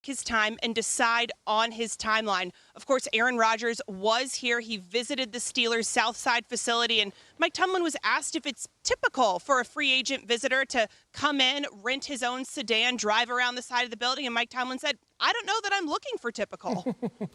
his time and decide on his timeline. Of course, Aaron Rodgers was here. He visited the Steelers' Southside facility, and Mike Tomlin was asked if it's typical for a free agent visitor to come in, rent his own sedan, drive around the side of the building, and Mike Tomlin said, I don't know that I'm looking for typical.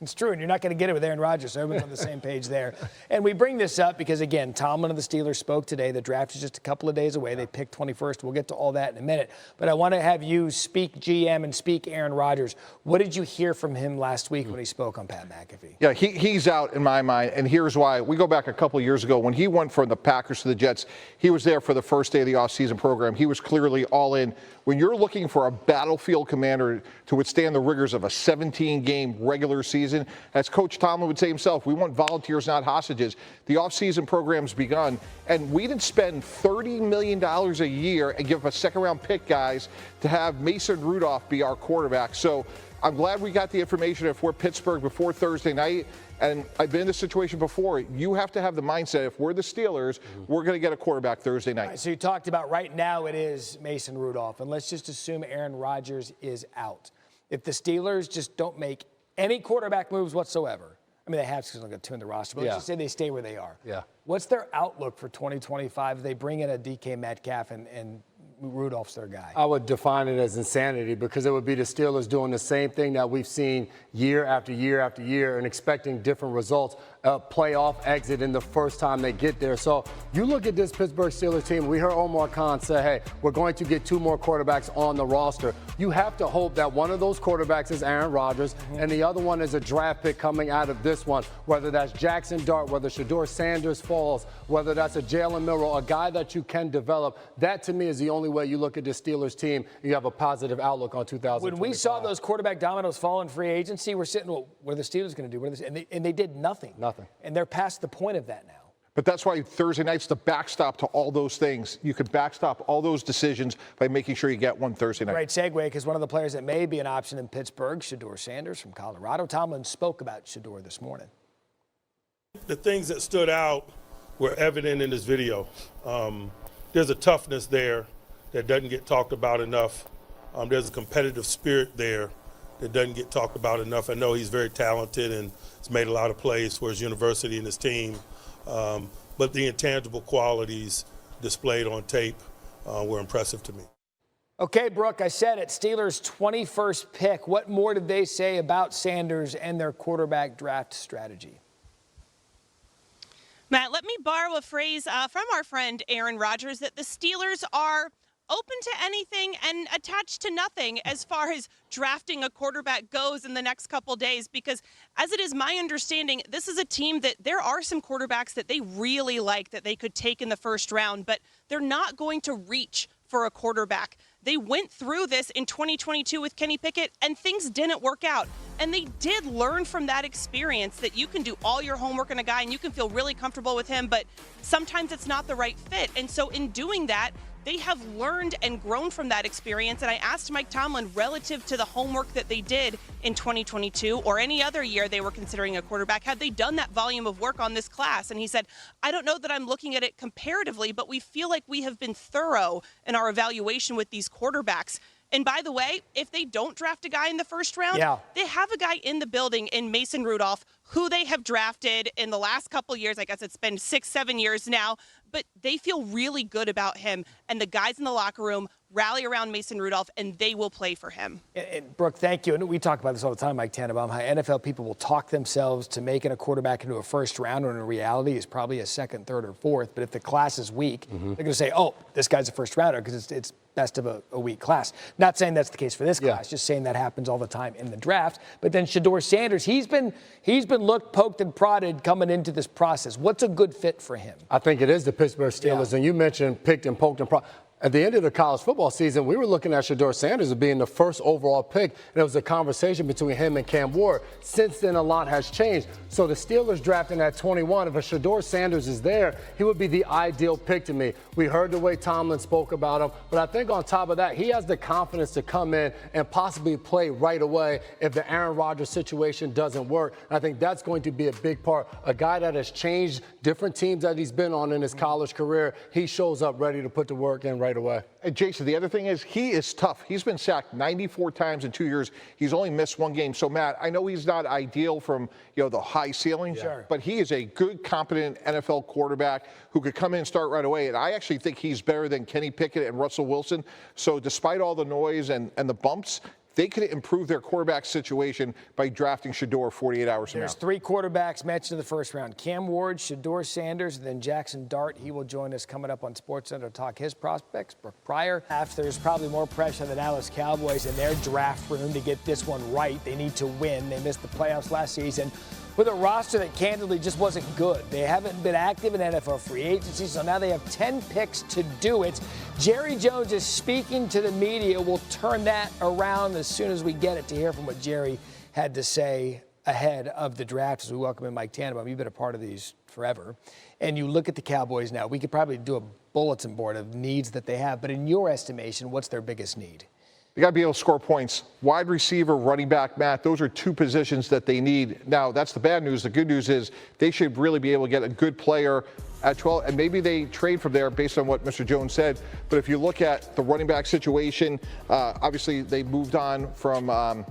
It's true, and you're not going to get it with Aaron Rodgers, so everyone's on the same page there. And we bring this up because, again, Tomlin of the Steelers spoke today. The draft is just a couple of days away. They picked 21st. We'll get to all that in a minute. But I want to have you speak GM and speak Aaron Rodgers. What did you hear from him last week when he spoke on Pat McAfee? Yeah, he's out in my mind, and here's why. We go back a couple of years ago when he went from the Packers to the Jets. He was there for the first day of the offseason program. He was clearly all in. When you're looking for a battlefield commander to withstand the rigors of a 17-game regular season, as Coach Tomlin would say himself, we want volunteers, not hostages. The offseason program's begun, and we didn't spend $30 million a year and give up a second-round pick, guys, to have Mason Rudolph be our quarterback. So I'm glad we got the information if we're Pittsburgh before Thursday night. And I've been in this situation before. You have to have the mindset, if we're the Steelers, we're going to get a quarterback Thursday night. Right, so you talked about right now it is Mason Rudolph, and let's just assume Aaron Rodgers is out. If the Steelers just don't make any quarterback moves whatsoever, I mean, they have because they're going to tune the roster, but let's just say they stay where they are. Yeah. What's their outlook for 2025 if they bring in a DK Metcalf and Rudolph's their guy? I would define it as insanity because it would be the Steelers doing the same thing that we've seen year after year after year and expecting different results. Playoff exit in the first time they get there. So you look at this Pittsburgh Steelers team, we heard Omar Khan say, hey, we're going to get 2 more quarterbacks on the roster. You have to hope that one of those quarterbacks is Aaron Rodgers and the other one is a draft pick coming out of this one, whether that's Jaxson Dart, whether Shedeur Sanders falls, whether that's a Jalen Milroe, a guy that you can develop. That, to me, is the only way you look at this Steelers team, you have a positive outlook on 2025. When we saw those quarterback dominoes fall in free agency, we're sitting, well, what are the Steelers going to do? And they did nothing. Nothing. And they're past the point of that now. But that's why Thursday night's the backstop to all those things. You could backstop all those decisions by making sure you get one Thursday night. Great segue, because one of the players that may be an option in Pittsburgh, Shedeur Sanders from Colorado. Tomlin spoke about Shedeur this morning. The things that stood out were evident in this video. There's a toughness there that doesn't get talked about enough. There's a competitive spirit there that doesn't get talked about enough. I know he's very talented and has made a lot of plays for his university and his team. But the intangible qualities displayed on tape were impressive to me. Okay, Brooke, I said it. Steelers' 21st pick. What more did they say about Sanders and their quarterback draft strategy? Matt, let me borrow a phrase from our friend Aaron Rodgers that the Steelers are open to anything and attached to nothing as far as drafting a quarterback goes in the next couple days, because as it is my understanding, this is a team that there are some quarterbacks that they really like that they could take in the first round, but they're not going to reach for a quarterback. They went through this in 2022 with Kenny Pickett and things didn't work out. And they did learn from that experience that you can do all your homework on a guy and you can feel really comfortable with him, but sometimes it's not the right fit. And so in doing that, they have learned and grown from that experience. And I asked Mike Tomlin relative to the homework that they did in 2022 or any other year they were considering a quarterback, had they done that volume of work on this class? And he said, I don't know that I'm looking at it comparatively, but we feel like we have been thorough in our evaluation with these quarterbacks. And by the way, if they don't draft a guy in the first round, they have a guy in the building in Mason Rudolph, who they have drafted in the last couple years. I guess it's been 6-7 years now, but they feel really good about him. And the guys in the locker room rally around Mason Rudolph, and they will play for him. And Brooke, thank you. And we talk about this all the time, Mike Tannenbaum, how NFL people will talk themselves to making a quarterback into a first round when in reality is probably a second, third, or fourth. But if the class is weak, they're going to say, oh, this guy's a first rounder because it's best of a weak class. Not saying that's the case for this class, just saying that happens all the time in the draft. But then Shedeur Sanders, he's been looked, poked, and prodded coming into this process. What's a good fit for him? I think it is the Pittsburgh Steelers. And you mentioned picked and poked and prodded. At the end of the college football season, we were looking at Shedeur Sanders as being the first overall pick, and it was a conversation between him and Cam Ward. Since then, a lot has changed. So the Steelers drafting at 21, if a Shedeur Sanders is there, he would be the ideal pick to me. We heard the way Tomlin spoke about him, but I think on top of that, he has the confidence to come in and possibly play right away if the Aaron Rodgers situation doesn't work. And I think that's going to be a big part. A guy that has changed different teams that he's been on in his college career, he shows up ready to put the work in right right away. And Jason, the other thing is he is tough. He's been sacked 94 times in 2 years. He's only missed one game. So, Matt, I know he's not ideal from, the high ceiling, but he is a good, competent NFL quarterback who could come in and start right away. And I actually think he's better than Kenny Pickett and Russell Wilson. So despite all the noise and the bumps, they could improve their quarterback situation by drafting Shedeur 48 hours from now. There's 3 quarterbacks mentioned in the first round. Cam Ward, Shedeur Sanders, and then Jaxson Dart. He will join us coming up on SportsCenter to talk his prospects. But prior, there's probably more pressure on the Dallas Cowboys in their draft room to get this one right. They need to win. They missed the playoffs last season with a roster that candidly just wasn't good. They haven't been active in NFL free agency, so now they have 10 picks to do it. Jerry Jones is speaking to the media. We'll turn that around as soon as we get it to hear from what Jerry had to say ahead of the draft as we welcome in Mike Tannenbaum. You've been a part of these forever. And you look at the Cowboys now. We could probably do a bulletin board of needs that they have, but in your estimation, what's their biggest need? You got to be able to score points. Wide receiver, running back, Matt, those are 2 positions that they need. Now, that's the bad news. The good news is they should really be able to get a good player at 12, and maybe they trade from there based on what Mr. Jones said. But if you look at the running back situation, obviously they moved on from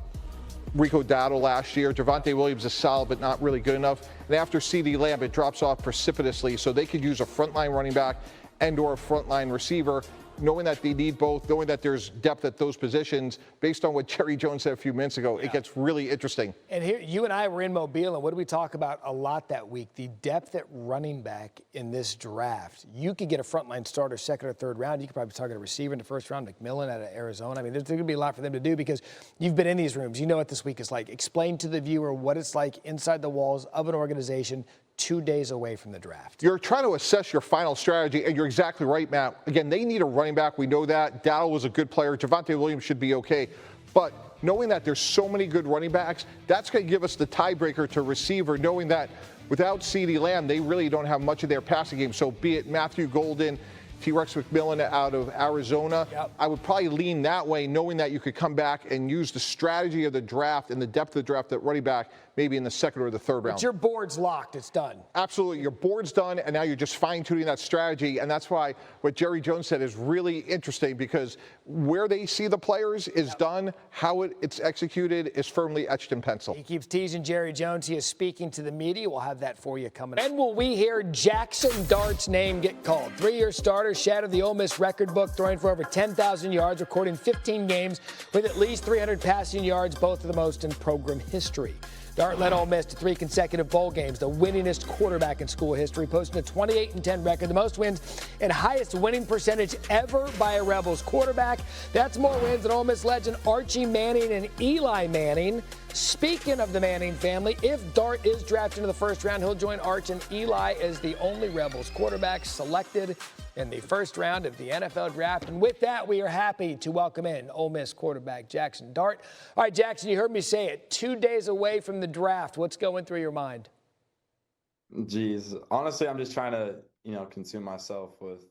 Rico Dowdle last year. Javonte Williams is solid, but not really good enough. And after CeeDee Lamb, it drops off precipitously. So they could use a frontline running back and or a frontline receiver. Knowing that they need both, knowing that there's depth at those positions, based on what Jerry Jones said a few minutes ago, it gets really interesting. And here, you and I were in Mobile, and what did we talk about a lot that week? The depth at running back in this draft. You could get a frontline starter second or third round. You could probably target a receiver in the first round, McMillan out of Arizona. I mean, there's going to be a lot for them to do because you've been in these rooms. You know what this week is like. Explain to the viewer what it's like inside the walls of an organization 2 days away from the draft. You're trying to assess your final strategy, and you're exactly right, Matt. Again, they need a running back. We know that. Dowdle was a good player. Javonte Williams should be okay. But knowing that there's so many good running backs, that's going to give us the tiebreaker to receiver, knowing that without CeeDee Lamb, they really don't have much of their passing game. So be it Matthew Golden, T-Rex McMillan out of Arizona, I would probably lean that way, knowing that you could come back and use the strategy of the draft and the depth of the draft at running back maybe in the second or the third round. But your board's locked. It's done. Absolutely. Your board's done, and now you're just fine-tuning that strategy, and that's why what Jerry Jones said is really interesting because where they see the players is done. How it's executed is firmly etched in pencil. He keeps teasing Jerry Jones. He is speaking to the media. We'll have that for you coming up. When will we hear Jaxson Dart's name get called? 3-year starter, shattered the Ole Miss record book, throwing for over 10,000 yards, recording 15 games with at least 300 passing yards, both of the most in program history. Dart led Ole Miss to 3 consecutive bowl games, the winningest quarterback in school history, posting a 28-10 record, the most wins and highest winning percentage ever by a Rebels quarterback. That's more wins than Ole Miss legend Archie Manning and Eli Manning. Speaking of the Manning family, if Dart is drafted in the first round, he'll join Arch and Eli as the only Rebels quarterback selected in the first round of the NFL draft. And with that, we are happy to welcome in Ole Miss quarterback Jaxson Dart. All right, Jaxson, you heard me say it. 2 days away from the draft. What's going through your mind? Geez, honestly, I'm just trying to, consume myself with